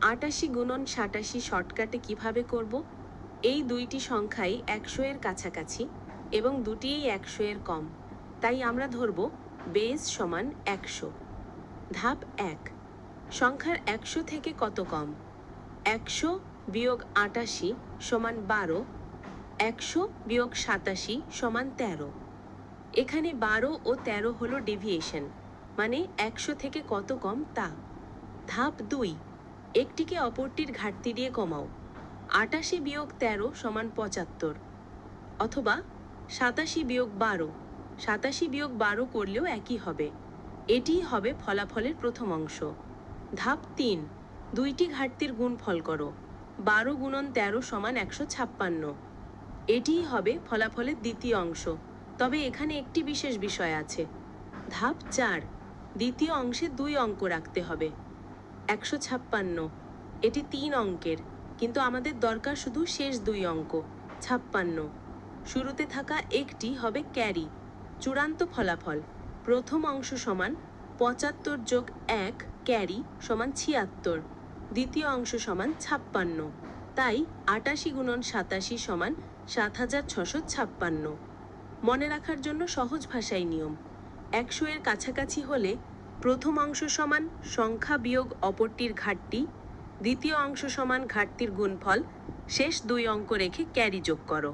৮৮ গুণন ৮৭ শর্টকাটে কিভাবে করব? এই দুইটি সংখ্যাই ১০০ এর কাছাকাছি এবং দুটিই ১০০ এর কম, তাই আমরা ধরব বেস সমান ১০০। ধাপ ১, সংখ্যার ১০০ থেকে কত কম? ১০০ বিয়োগ ৮৮ সমান ১২, ১০০ বিয়োগ ৮৭ সমান ১৩। এখানে ১২ ও ১৩ হলো ডেভিয়েশন, মানে ১০০ থেকে কত কম তা। ধাপ ২, একটিকে অপরটির ঘাটতি দিয়ে কমাও। ৮৮ বিয়োগ ১৩ সমান ৭৫, অথবা ৮৭ বিয়োগ ১২, ৮৭ বিয়োগ ১২ করলেও একই হবে। এটিই হবে ফলাফলের প্রথম অংশ। ধাপ ৩, দুইটি ঘাটতির গুণফল করো। ১২ গুণন ১৩ সমান ১৫৬। এটিই হবে ফলাফলের দ্বিতীয় অংশ, তবে এখানে একটি বিশেষ বিষয় আছে। ধাপ ৪, দ্বিতীয় অংশে ২ অঙ্ক রাখতে হবে। ১৫৬, এটি ৩ অঙ্কের, কিন্তু আমাদের দরকার শুধু শেষ ২ অঙ্ক ৫৬। শুরুতে থাকা একটি হবে ক্যারি। চূড়ান্ত ফলাফল প্রথম অংশ সমান ৭৫ যোগ ১ ক্যারি সমান ৭৬, দ্বিতীয় অংশ সমান ৫৬। তাই ৮৮ গুণন ৮৭ সমান ৭৬৫৬। মনে রাখার জন্য সহজ ভাষায় নিয়ম: ১০০ এর কাছাকাছি হলে প্রথম অংশ সমান সংখ্যা বিয়োগ অপরটির ঘাটতি, দ্বিতীয় অংশ সমান ঘাটতির গুণফল, শেষ ২ অঙ্ক রেখে ক্যারি যোগ করো।